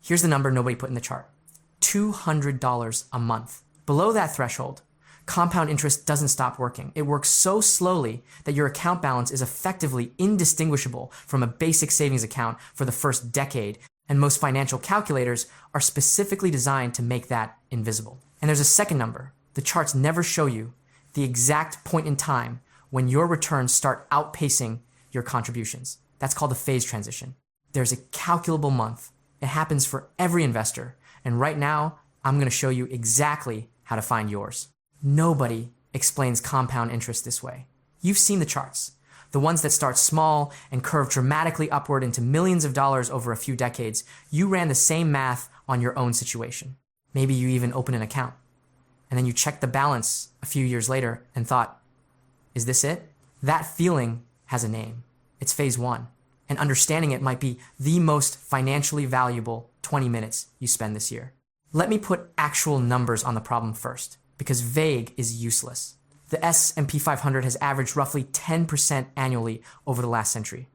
Here's the number nobody put in the chart. $200 a month. Below that threshold, compound interest doesn't stop working. It works so slowly that your account balance is effectively indistinguishable from a basic savings account for the first decade, and most financial calculators are specifically designed to make that invisible. And there's a second number. The charts never show you the exact point in time when your returns start outpacing your contributions. That's called the phase transition. There's a calculable month. It happens for every investor. And right now, I'm going to show you exactly how to find yours. Nobody explains compound interest this way. You've seen the charts, the ones that start small and curve dramatically upward into millions of dollars over a few decades. You ran the same math on your own situation. Maybe you even opened an account. And then you checked the balance a few years later and thought, is this it? That feeling has a name. It's phase one. And understanding it might be the most financially valuable 20 minutes you spend this year. Let me put actual numbers on the problem first, because vague is useless. The S&P 500 has averaged roughly 10% annually over the last century.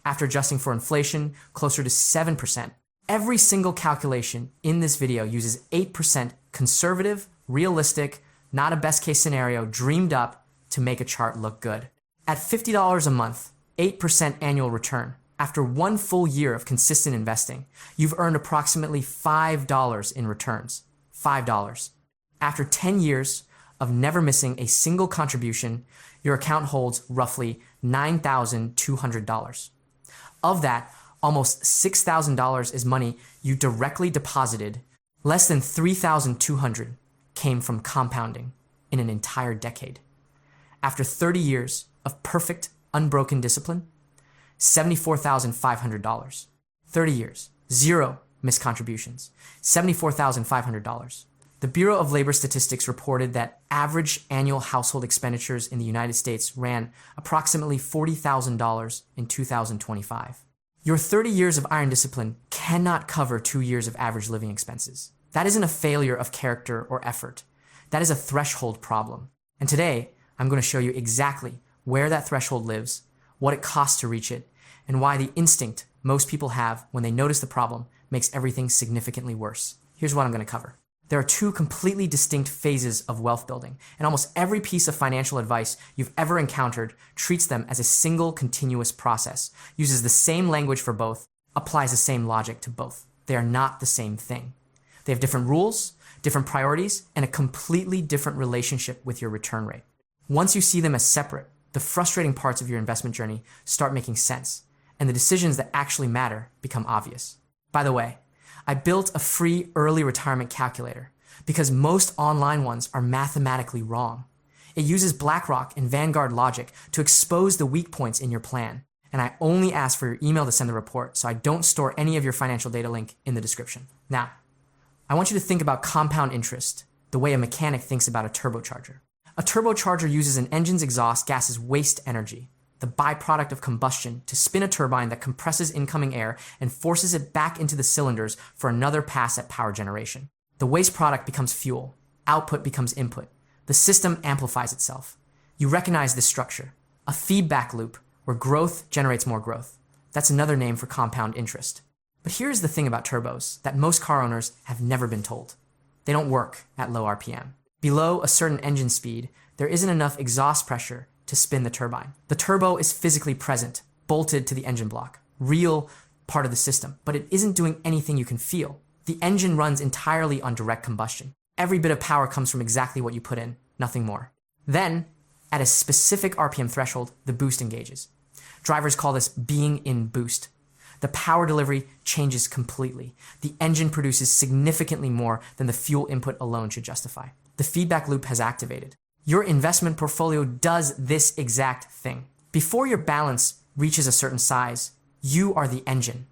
After adjusting for inflation, closer to 7%. Every single calculation in this video uses 8% conservative, realistic, not a best case scenario, dreamed up to make a chart look good. At $50 a month, 8% annual return. After one full year of consistent investing, you've earned approximately $5 in returns. $5. After 10 years of never missing a single contribution, your account holds roughly $9,200. Of that, almost $6,000 is money you directly deposited. Less than $3,200 came from compounding in an entire decade. After 30 years of perfect, unbroken discipline, $74,500. 30 years, zero missed contributions, $74,500. The Bureau of Labor Statistics reported that average annual household expenditures in the United States ran approximately $40,000 in 2025. Your 30 years of iron discipline cannot cover 2 years of average living expenses. That isn't a failure of character or effort. That is a threshold problem. And today, I'm going to show you exactly where that threshold lives, what it costs to reach it, and why the instinct most people have when they notice the problem makes everything significantly worse. Here's what I'm going to cover. There are two completely distinct phases of wealth building, and almost every piece of financial advice you've ever encountered treats them as a single continuous process, uses the same language for both, applies the same logic to both. They are not the same thing. They have different rules, different priorities, and a completely different relationship with your return rate. Once you see them as separate, the frustrating parts of your investment journey start making sense, and the decisions that actually matter become obvious. By the way, I built a free early retirement calculator because most online ones are mathematically wrong. It uses BlackRock and Vanguard logic to expose the weak points in your plan, and I only ask for your email to send the report, so I don't store any of your financial data link in the description. Now, I want you to think about compound interest the way a mechanic thinks about a turbocharger. A turbocharger uses an engine's exhaust gas's waste energy, the byproduct of combustion, to spin a turbine that compresses incoming air and forces it back into the cylinders for another pass at power generation. The waste product becomes fuel. Output becomes input. The system amplifies itself. You recognize this structure, a feedback loop where growth generates more growth. That's another name for compound interest. But here's the thing about turbos that most car owners have never been told. They don't work at low RPM. Below a certain engine speed, there isn't enough exhaust pressure to spin the turbine. The turbo is physically present, bolted to the engine block, real part of the system, but it isn't doing anything you can feel. The engine runs entirely on direct combustion. Every bit of power comes from exactly what you put in, nothing more. Then, at a specific RPM threshold, the boost engages. Drivers call this being in boost. The power delivery changes completely. The engine produces significantly more than the fuel input alone should justify. The feedback loop has activated. Your investment portfolio does this exact thing. Before your balance reaches a certain size, you are the engine.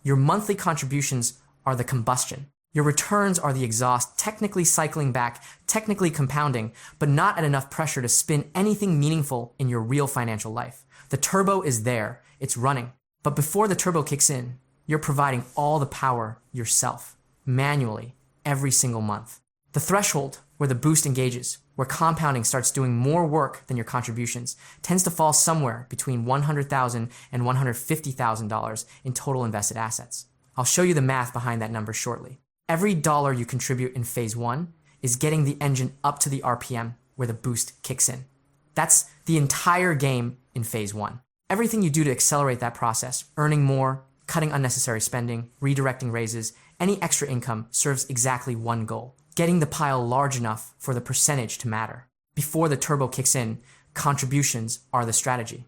Your monthly contributions are the combustion. Your returns are the exhaust, technically cycling back, technically compounding, but not at enough pressure to spin anything meaningful in your real financial life. The turbo is there, it's running. But before the turbo kicks in, you're providing all the power yourself, manually, every single month. The threshold where the boost engages, where compounding starts doing more work than your contributions, tends to fall somewhere between $100,000 and $150,000 in total invested assets. I'll show you the math behind that number shortly. Every dollar you contribute in phase 1 is getting the engine up to the RPM where the boost kicks in. That's the entire game in phase 1. Everything you do to accelerate that process, earning more, cutting unnecessary spending, redirecting raises, any extra income serves exactly one goal: getting the pile large enough for the percentage to matter. Before the turbo kicks in, contributions are the strategy.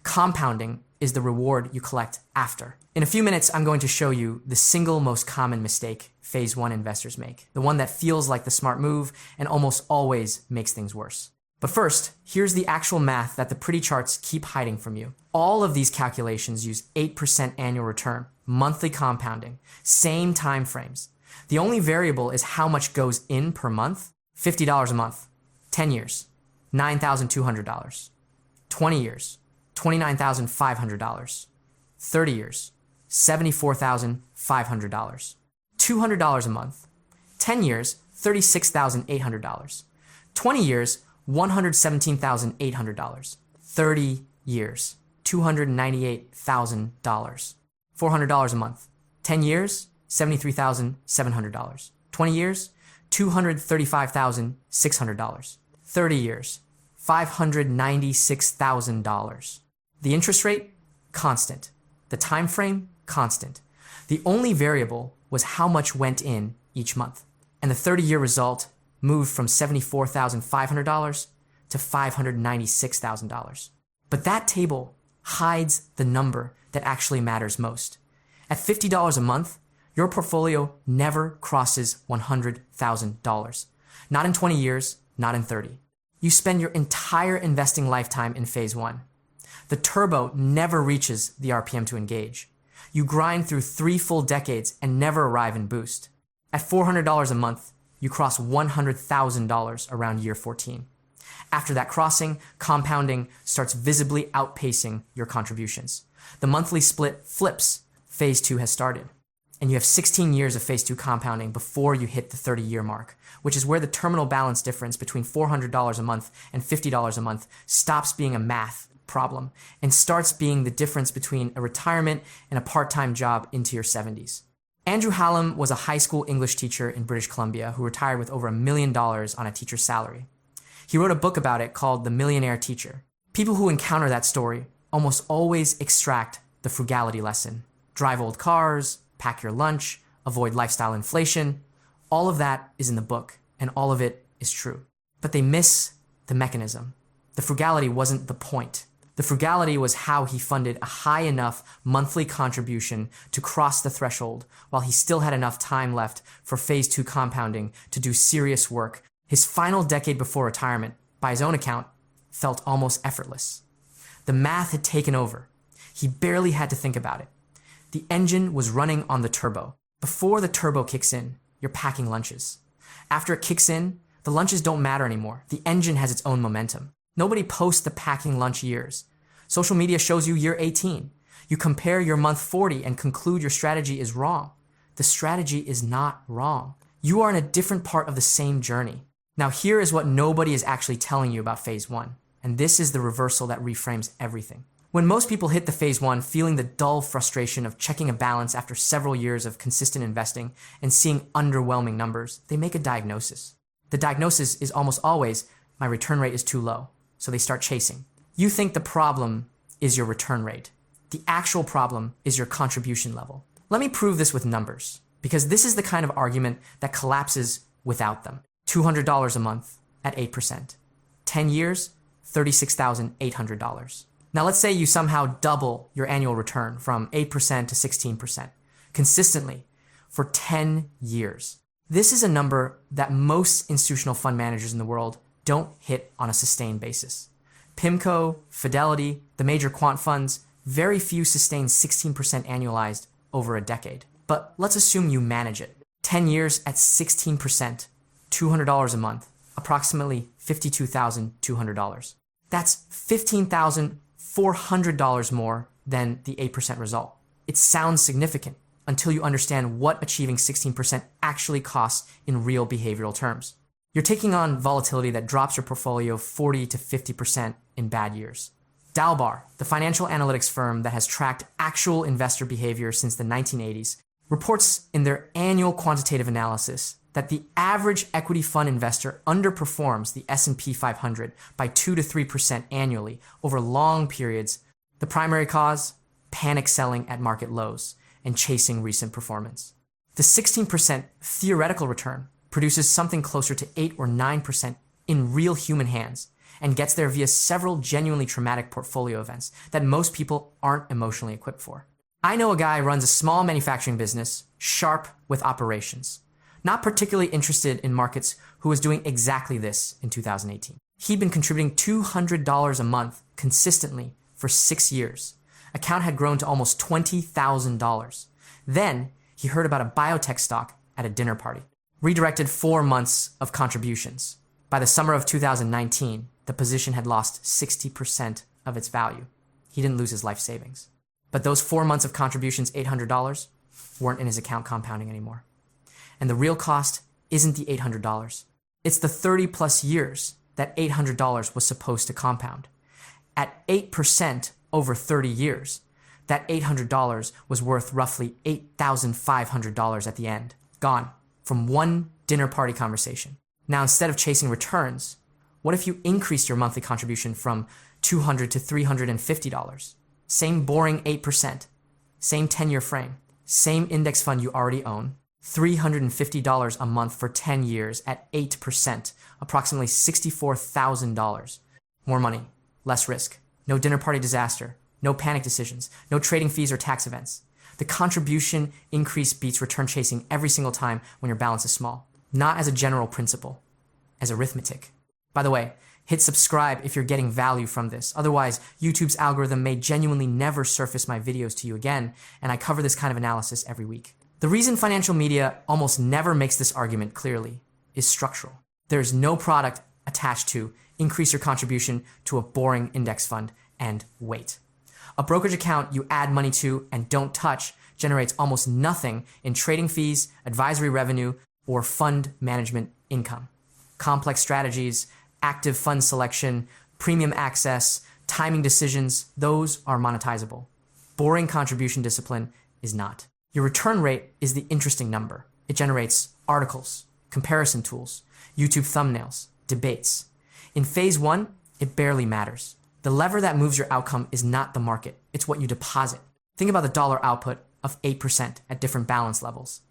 Compounding is the reward you collect after. In a few minutes, I'm going to show you the single most common mistake phase 1 investors make, the one that feels like the smart move and almost always makes things worse. But first, here's the actual math that the pretty charts keep hiding from you. All of these calculations use 8% annual return, monthly compounding, same time frames. The only variable is how much goes in per month. $50 a month, 10 years, $9,200. 20 years, $29,500. 30 years, $74,500. $200 a month, 10 years, $36,800. 20 years, $117,800. 30 years, $298,000. $400 a month, 10 years, $73,700. 20 years, $235,600. 30 years, $596,000. The interest rate, constant. The time frame, constant. The only variable was how much went in each month. And the 30-year result moved from $74,500 to $596,000. But that table hides the number that actually matters most. At $50 a month, your portfolio never crosses $100,000. Not in 20 years, not in 30. You spend your entire investing lifetime in phase 1. The turbo never reaches the RPM to engage. You grind through 3 full decades and never arrive in boost. At $400 a month, you cross $100,000 around year 14. After that crossing, compounding starts visibly outpacing your contributions. The monthly split flips. Phase 2 has started. And you have 16 years of phase 2 compounding before you hit the 30-year mark, which is where the terminal balance difference between $400 a month and $50 a month stops being a math problem and starts being the difference between a retirement and a part-time job into your 70s. Andrew Hallam was a high school English teacher in British Columbia who retired with over $1 million on a teacher's salary. He wrote a book about it called The Millionaire Teacher. People who encounter that story almost always extract the frugality lesson. Drive old cars, pack your lunch, avoid lifestyle inflation. All of that is in the book, and all of it is true. But they miss the mechanism. The frugality wasn't the point. The frugality was how he funded a high enough monthly contribution to cross the threshold while he still had enough time left for phase 2 compounding to do serious work. His final decade before retirement, by his own account, felt almost effortless. The math had taken over. He barely had to think about it. The engine was running on the turbo. Before the turbo kicks in, you're packing lunches. After it kicks in, the lunches don't matter anymore. The engine has its own momentum. Nobody posts the packing lunch years. Social media shows you year 18. You compare your month 40 and conclude your strategy is wrong. The strategy is not wrong. You are in a different part of the same journey. Now here is what nobody is actually telling you about phase 1. And this is the reversal that reframes everything. When most people hit the phase 1 feeling the dull frustration of checking a balance after several years of consistent investing and seeing underwhelming numbers, they make a diagnosis. The diagnosis is almost always, my return rate is too low. So they start chasing. You think the problem is your return rate. The actual problem is your contribution level. Let me prove this with numbers, because this is the kind of argument that collapses without them. $200 a month at 8%. 10 years, $36,800. Now let's say you somehow double your annual return from 8% to 16%, consistently for 10 years. This is a number that most institutional fund managers in the world don't hit on a sustained basis. PIMCO, Fidelity, the major quant funds, very few sustain 16% annualized over a decade. But let's assume you manage it. 10 years at 16%, $200 a month, approximately $52,200. That's $15,400 more than the 8% result. It sounds significant until you understand what achieving 16% actually costs in real behavioral terms. You're taking on volatility that drops your portfolio 40 to 50% in bad years. Dalbar, the financial analytics firm that has tracked actual investor behavior since the 1980s, reports in their annual quantitative analysis that the average equity fund investor underperforms the S&P 500 by 2 to 3% annually over long periods. The primary cause? Panic selling at market lows and chasing recent performance. The 16% theoretical return produces something closer to 8 or 9% in real human hands and gets there via several genuinely traumatic portfolio events that most people aren't emotionally equipped for. I know a guy who runs a small manufacturing business, sharp with operations, not particularly interested in markets, who was doing exactly this in 2018. He'd been contributing $200 a month consistently for 6 years. Account had grown to almost $20,000. Then he heard about a biotech stock at a dinner party. Redirected 4 months of contributions. By the summer of 2019, the position had lost 60% of its value. He didn't lose his life savings. But those 4 months of contributions, $800, weren't in his account compounding anymore. And the real cost isn't the $800. It's the 30 plus years that $800 was supposed to compound. At 8% over 30 years, that $800 was worth roughly $8,500 at the end. Gone from one dinner party conversation. Now, instead of chasing returns, what if you increased your monthly contribution from $200 to $350? Same boring 8%, same 10-year frame, same index fund you already own, $350 a month for 10 years at 8%, approximately $64,000. More money, less risk, no dinner party disaster, no panic decisions, no trading fees or tax events. The contribution increase beats return chasing every single time when your balance is small. Not as a general principle, as arithmetic. By the way, hit subscribe if you're getting value from this. Otherwise, YouTube's algorithm may genuinely never surface my videos to you again, and I cover this kind of analysis every week. The reason financial media almost never makes this argument clearly is structural. There's no product attached to increase your contribution to a boring index fund and wait. A brokerage account you add money to and don't touch generates almost nothing in trading fees, advisory revenue, or fund management income. Complex strategies, active fund selection, premium access, timing decisions, those are monetizable. Boring contribution discipline is not. Your return rate is the interesting number. It generates articles, comparison tools, YouTube thumbnails, debates. In phase one, it barely matters. The lever that moves your outcome is not the market, it's what you deposit. Think about the dollar output of 8% at different balance levels.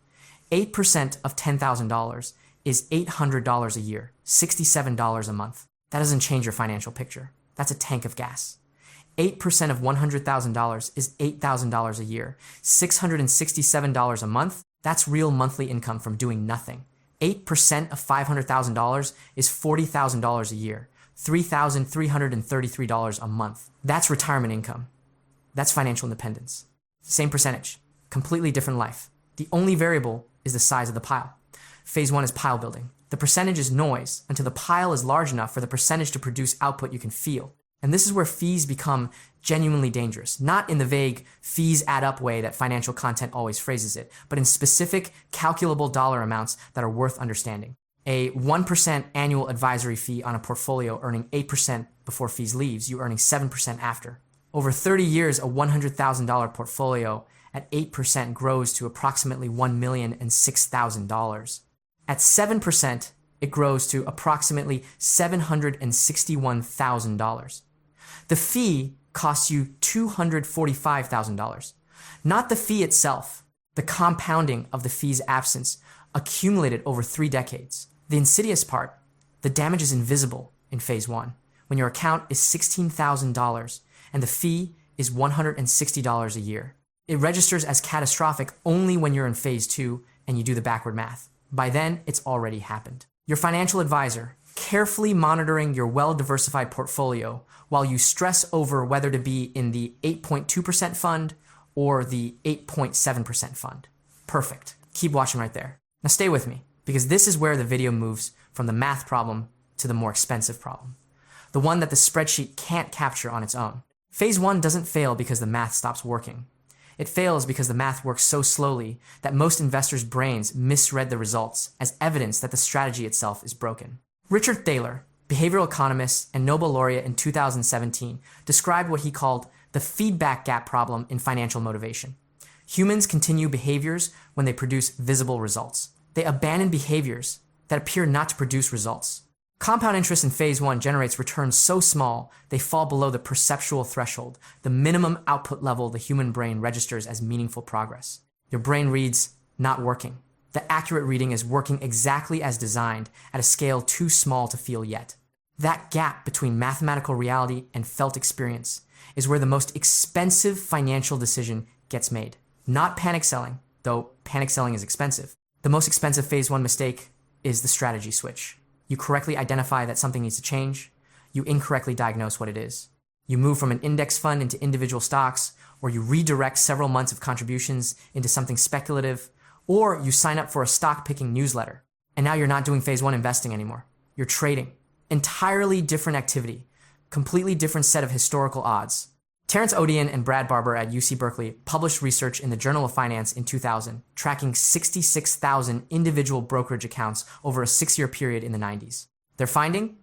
8% of $10,000 is $800 a year, $67 a month. That doesn't change your financial picture. That's a tank of gas. 8% of $100,000 is $8,000 a year, $667 a month. That's real monthly income from doing nothing. 8% of $500,000 is $40,000 a year, $3,333 a month. That's retirement income. That's financial independence. Same percentage, completely different life. The only variable is the size of the pile. Phase one is pile building. The percentage is noise until the pile is large enough for the percentage to produce output you can feel. And this is where fees become genuinely dangerous, not in the vague fees add up way that financial content always phrases it, but in specific calculable dollar amounts that are worth understanding. A 1% annual advisory fee on a portfolio earning 8% before fees leaves, you earning 7% after. Over 30 years, a $100,000 portfolio at 8% grows to approximately $1,006,000. At 7%, it grows to approximately $761,000. The fee costs you $245,000. Not the fee itself, the compounding of the fee's absence accumulated over 3 decades. The insidious part, the damage is invisible in phase one, when your account is $16,000 and the fee is $160 a year. It registers as catastrophic only when you're in phase two and you do the backward math. By then, it's already happened. Your financial advisor, carefully monitoring your well-diversified portfolio while you stress over whether to be in the 8.2% fund or the 8.7% fund. Perfect. Keep watching right there. Now stay with me, because this is where the video moves from the math problem to the more expensive problem. The one that the spreadsheet can't capture on its own. Phase one doesn't fail because the math stops working. It fails because the math works so slowly that most investors' brains misread the results as evidence that the strategy itself is broken. Richard Thaler, behavioral economist and Nobel laureate in 2017, described what he called the feedback gap problem in financial motivation. Humans continue behaviors when they produce visible results. They abandon behaviors that appear not to produce results. Compound interest in phase 1 generates returns so small they fall below the perceptual threshold, the minimum output level the human brain registers as meaningful progress. Your brain reads, not working. The accurate reading is working exactly as designed at a scale too small to feel yet. That gap between mathematical reality and felt experience is where the most expensive financial decision gets made. Not panic selling, though panic selling is expensive. The most expensive phase 1 mistake is the strategy switch. You correctly identify that something needs to change. You incorrectly diagnose what it is. You move from an index fund into individual stocks, or you redirect several months of contributions into something speculative, or you sign up for a stock picking newsletter. And now you're not doing phase 1 investing anymore. You're trading. Entirely different activity. Completely different set of historical odds. Terrence Odian and Brad Barber at UC Berkeley published research in the Journal of Finance in 2000, tracking 66,000 individual brokerage accounts over a 6-year period in the 90s. Their finding?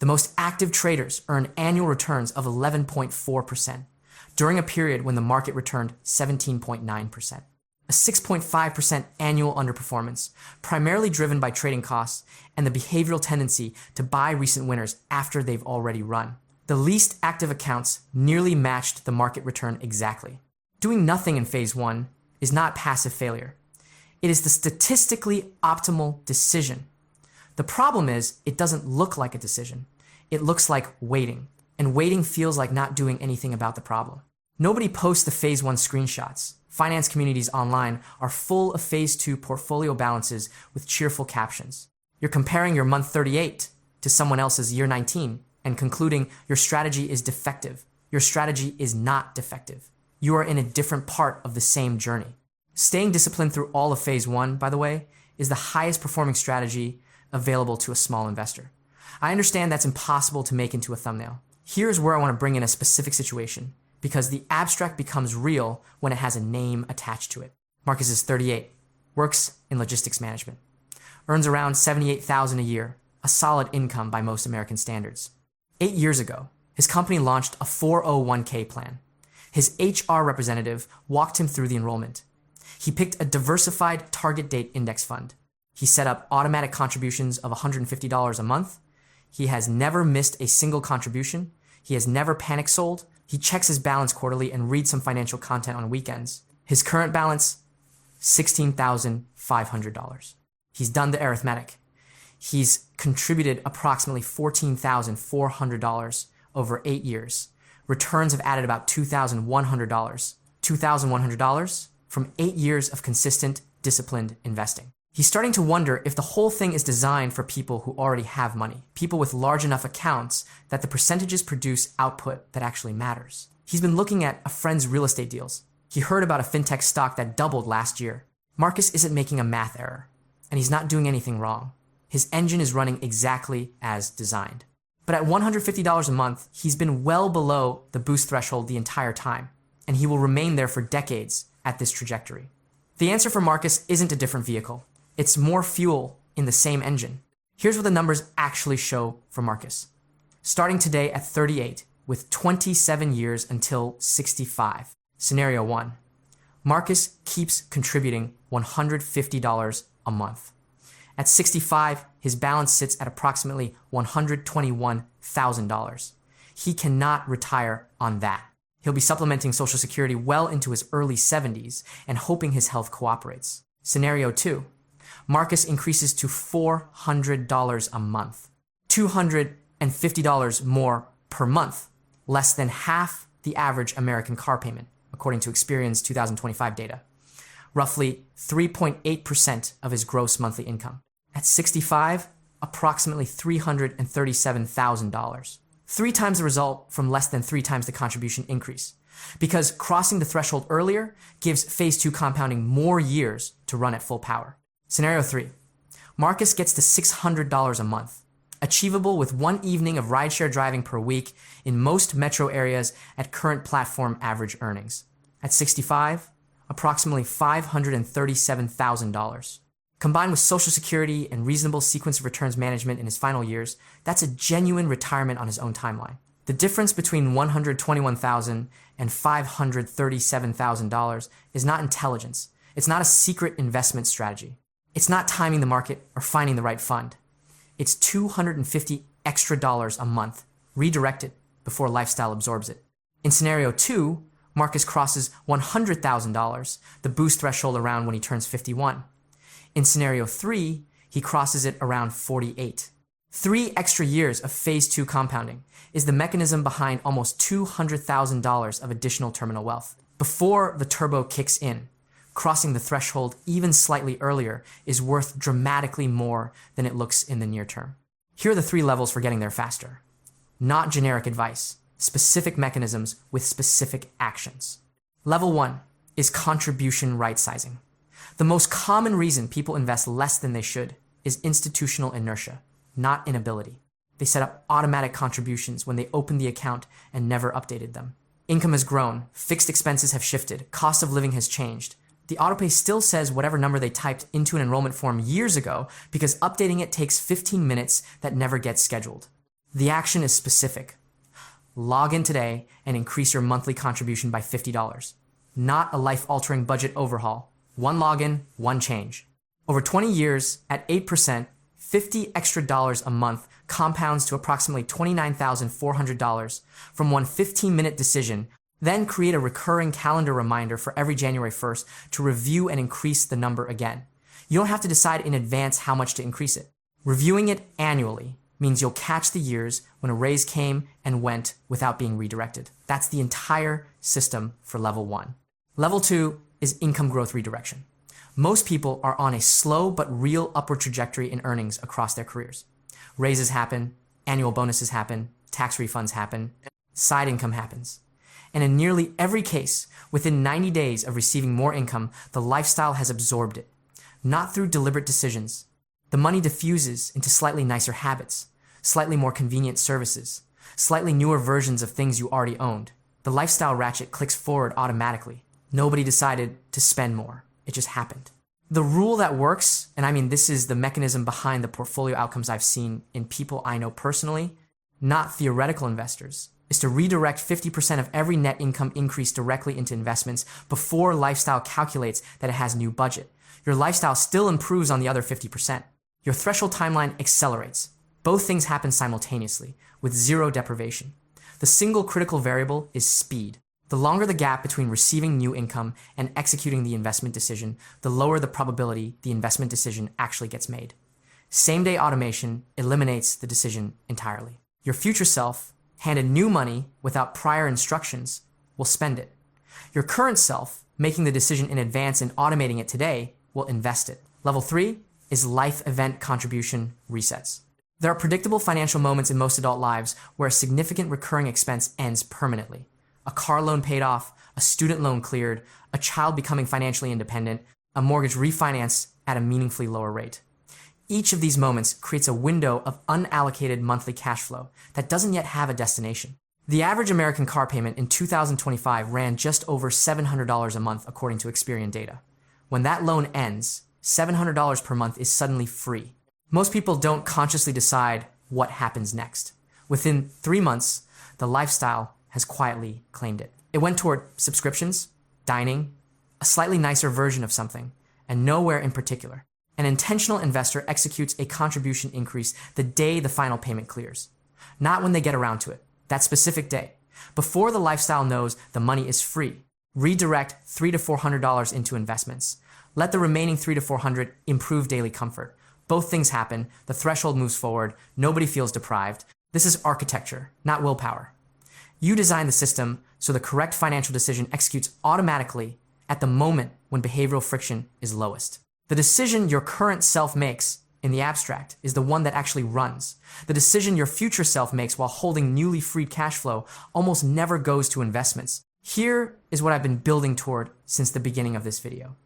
The most active traders earned annual returns of 11.4% during a period when the market returned 17.9%. A 6.5% annual underperformance, primarily driven by trading costs and the behavioral tendency to buy recent winners after they've already run. The least active accounts nearly matched the market return exactly. Doing nothing in phase 1 is not passive failure. It is the statistically optimal decision. The problem is it doesn't look like a decision. It looks like waiting, and waiting feels like not doing anything about the problem. Nobody posts the phase 1 screenshots. Finance communities online are full of phase 2 portfolio balances with cheerful captions. You're comparing your month 38 to someone else's year 19 and concluding your strategy is defective. Your strategy is not defective. You are in a different part of the same journey. Staying disciplined through all of phase 1, by the way, is the highest performing strategy available to a small investor. I understand that's impossible to make into a thumbnail. Here's where I want to bring in a specific situation, because the abstract becomes real when it has a name attached to it. Marcus is 38, works in logistics management, earns around $78,000 a year, a solid income by most American standards. 8 years ago, his company launched a 401k plan. His HR representative walked him through the enrollment. He picked a diversified target date index fund. He set up automatic contributions of $150 a month. He has never missed a single contribution. He has never panic sold. He checks his balance quarterly and reads some financial content on weekends. His current balance, $16,500. He's done the arithmetic. He's contributed approximately $14,400 over 8 years. Returns have added about $2,100. $2,100 from 8 years of consistent, disciplined investing. He's starting to wonder if the whole thing is designed for people who already have money, people with large enough accounts that the percentages produce output that actually matters. He's been looking at a friend's real estate deals. He heard about a fintech stock that doubled last year. Marcus isn't making a math error, and he's not doing anything wrong. His engine is running exactly as designed. But at $150 a month, he's been well below the boost threshold the entire time, and he will remain there for decades at this trajectory. The answer for Marcus isn't a different vehicle. It's more fuel in the same engine. Here's what the numbers actually show for Marcus. Starting today at 38, with 27 years until 65. Scenario 1. Marcus keeps contributing $150 a month. At 65, his balance sits at approximately $121,000. He cannot retire on that. He'll be supplementing Social Security well into his early 70s and hoping his health cooperates. Scenario 2. Marcus increases to $400 a month. $250 more per month, less than half the average American car payment, according to Experian's 2025 data. Roughly 3.8% of his gross monthly income. At 65, approximately $337,000. 3 times the result from less than 3 times the contribution increase. Because crossing the threshold earlier gives phase 2 compounding more years to run at full power. Scenario 3. Marcus gets to $600 a month, achievable with 1 evening of rideshare driving per week in most metro areas at current platform average earnings. At 65, approximately $537,000. Combined with Social Security and reasonable sequence of returns management in his final years, that's a genuine retirement on his own timeline. The difference between $121,000 and $537,000 is not intelligence. It's not a secret investment strategy. It's not timing the market or finding the right fund. It's $250 extra a month redirected before lifestyle absorbs it. In scenario 2, Marcus crosses $100,000, the boost threshold around when he turns 51. In scenario 3, he crosses it around 48. 3 extra years of phase 2 compounding is the mechanism behind almost $200,000 of additional terminal wealth. Before the turbo kicks in, crossing the threshold even slightly earlier is worth dramatically more than it looks in the near term. Here are the 3 levels for getting there faster. Not generic advice, specific mechanisms with specific actions. Level 1 is contribution right-sizing. The most common reason people invest less than they should is institutional inertia, not inability. They set up automatic contributions when they opened the account and never updated them. Income has grown, fixed expenses have shifted, cost of living has changed. The autopay still says whatever number they typed into an enrollment form years ago because updating it takes 15 minutes that never gets scheduled. The action is specific. Log in today and increase your monthly contribution by $50. Not a life-altering budget overhaul. One login, one change. Over 20 years, at 8%, $50 extra a month compounds to approximately $29,400 from one 15-minute decision. Then create a recurring calendar reminder for every January 1st to review and increase the number again. You don't have to decide in advance how much to increase it. Reviewing it annually means you'll catch the years when a raise came and went without being redirected. That's the entire system for level 1. Level 2 is income growth redirection. Most people are on a slow but real upward trajectory in earnings across their careers. Raises happen, annual bonuses happen, tax refunds happen, side income happens. And in nearly every case, within 90 days of receiving more income, the lifestyle has absorbed it. Not through deliberate decisions. The money diffuses into slightly nicer habits, slightly more convenient services, slightly newer versions of things you already owned. The lifestyle ratchet clicks forward automatically. Nobody decided to spend more. It just happened. The rule that works, and I mean this is the mechanism behind the portfolio outcomes I've seen in people I know personally, not theoretical investors, is to redirect 50% of every net income increase directly into investments before lifestyle calculates that it has new budget. Your lifestyle still improves on the other 50%. Your threshold timeline accelerates. Both things happen simultaneously, with zero deprivation. The single critical variable is speed. The longer the gap between receiving new income and executing the investment decision, the lower the probability the investment decision actually gets made. Same-day automation eliminates the decision entirely. Your future self, handed new money without prior instructions, will spend it. Your current self, making the decision in advance and automating it today, will invest it. Level 3 is life event contribution resets. There are predictable financial moments in most adult lives where a significant recurring expense ends permanently. A car loan paid off, a student loan cleared, a child becoming financially independent, a mortgage refinance at a meaningfully lower rate. Each of these moments creates a window of unallocated monthly cash flow that doesn't yet have a destination. The average American car payment in 2025 ran just over $700 a month according to Experian data. When that loan ends, $700 per month is suddenly free. Most people don't consciously decide what happens next. Within 3 months, the lifestyle has quietly claimed it. It went toward subscriptions, dining, a slightly nicer version of something, and nowhere in particular. An intentional investor executes a contribution increase the day the final payment clears, not when they get around to it, that specific day. Before the lifestyle knows the money is free, redirect $300 to $400 into investments. Let the remaining $300 to $400 improve daily comfort. Both things happen, the threshold moves forward, nobody feels deprived. This is architecture, not willpower. You design the system so the correct financial decision executes automatically at the moment when behavioral friction is lowest. The decision your current self makes in the abstract is the one that actually runs. The decision your future self makes while holding newly freed cash flow almost never goes to investments. Here is what I've been building toward since the beginning of this video.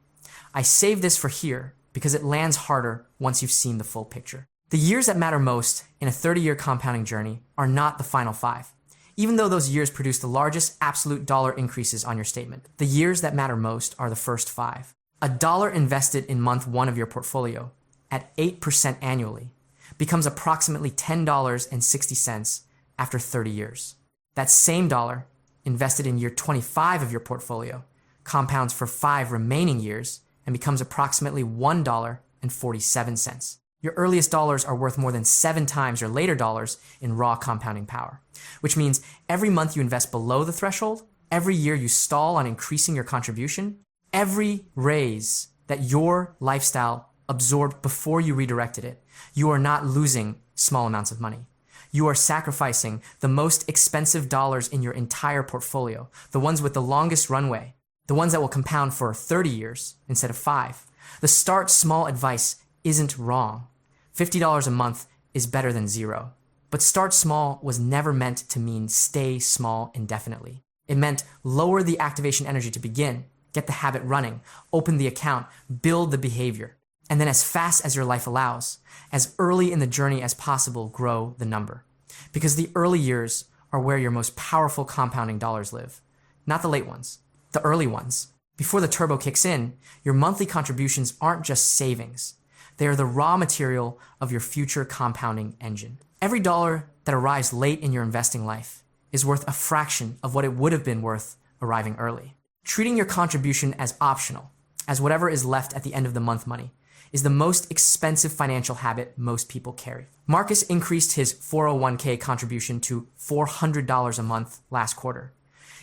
I save this for here because it lands harder once you've seen the full picture. The years that matter most in a 30-year compounding journey are not the final 5. Even though those years produce the largest absolute dollar increases on your statement. The years that matter most are the first 5. $1 invested in month 1 of your portfolio at 8% annually becomes approximately $10.60 after 30 years. That same dollar invested in year 25 of your portfolio compounds for 5 remaining years and becomes approximately $1.47. Your earliest dollars are worth more than 7 times your later dollars in raw compounding power, which means every month you invest below the threshold, every year you stall on increasing your contribution, every raise that your lifestyle absorbed before you redirected it, you are not losing small amounts of money. You are sacrificing the most expensive dollars in your entire portfolio, the ones with the longest runway, the ones that will compound for 30 years instead of 5. The start small advice isn't wrong. $50 a month is better than 0. But start small was never meant to mean stay small indefinitely. It meant lower the activation energy to begin, get the habit running, open the account, build the behavior, and then as fast as your life allows, as early in the journey as possible, grow the number. Because the early years are where your most powerful compounding dollars live, not the late ones, the early ones. Before the turbo kicks in, your monthly contributions aren't just savings. They are the raw material of your future compounding engine. Every dollar that arrives late in your investing life is worth a fraction of what it would have been worth arriving early. Treating your contribution as optional, as whatever is left at the end of the month money, is the most expensive financial habit most people carry. Marcus increased his 401k contribution to $400 a month last quarter.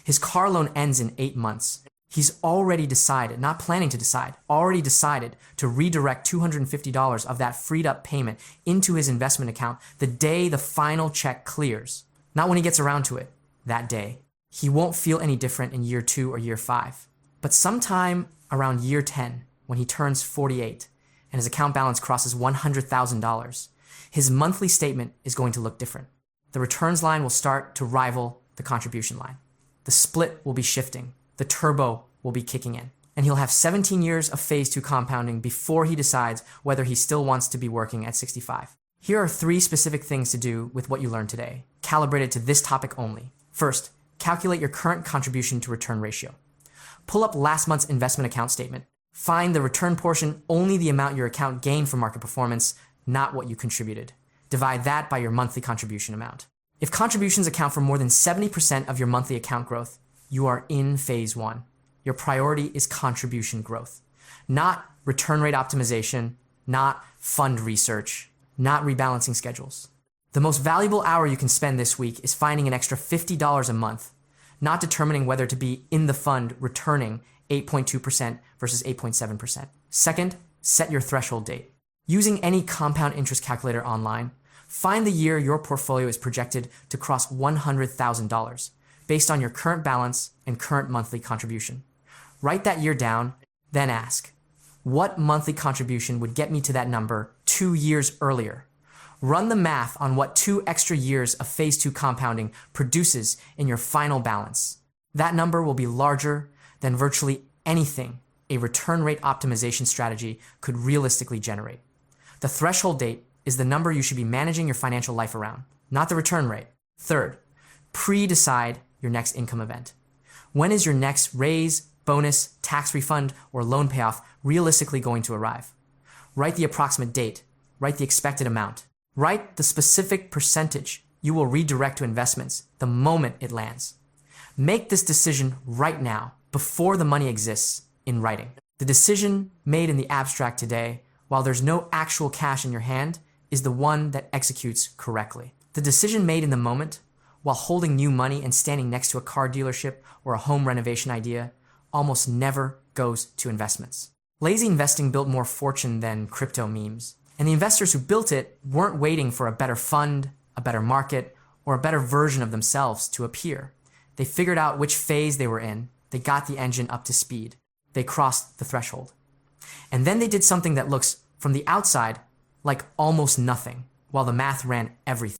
His car loan ends in 8 months. He's already decided, not planning to decide, already decided to redirect $250 of that freed up payment into his investment account the day the final check clears. Not when he gets around to it, that day. He won't feel any different in year 2 or year 5. But sometime around year 10, when he turns 48 and his account balance crosses $100,000, his monthly statement is going to look different. The returns line will start to rival the contribution line. The split will be shifting. The turbo will be kicking in. And he'll have 17 years of phase 2 compounding before he decides whether he still wants to be working at 65. Here are 3 specific things to do with what you learned today, calibrated to this topic only. First, calculate your current contribution to return ratio. Pull up last month's investment account statement. Find the return portion only the amount your account gained from market performance, not what you contributed. Divide that by your monthly contribution amount. If contributions account for more than 70% of your monthly account growth, you are in phase 1. Your priority is contribution growth, not return rate optimization, not fund research, not rebalancing schedules. The most valuable hour you can spend this week is finding an extra $50 a month, not determining whether to be in the fund returning 8.2% versus 8.7%. Second, set your threshold date. Using any compound interest calculator online, find the year your portfolio is projected to cross $100,000 based on your current balance and current monthly contribution. Write that year down, then ask, what monthly contribution would get me to that number 2 years earlier? Run the math on what 2 extra years of phase 2 compounding produces in your final balance. That number will be larger than virtually anything a return rate optimization strategy could realistically generate. The threshold date is the number you should be managing your financial life around, not the return rate. Third, pre-decide your next income event. When is your next raise, bonus, tax refund, or loan payoff realistically going to arrive? Write the approximate date. Write the expected amount. Write the specific percentage you will redirect to investments the moment it lands. Make this decision right now, before the money exists, in writing. The decision made in the abstract today, while there's no actual cash in your hand, is the one that executes correctly. The decision made in the moment, while holding new money and standing next to a car dealership or a home renovation idea, almost never goes to investments. Lazy investing built more fortune than crypto memes. And the investors who built it weren't waiting for a better fund, a better market, or a better version of themselves to appear. They figured out which phase they were in. They got the engine up to speed. They crossed the threshold. And then they did something that looks, from the outside, like almost nothing, while the math ran everything.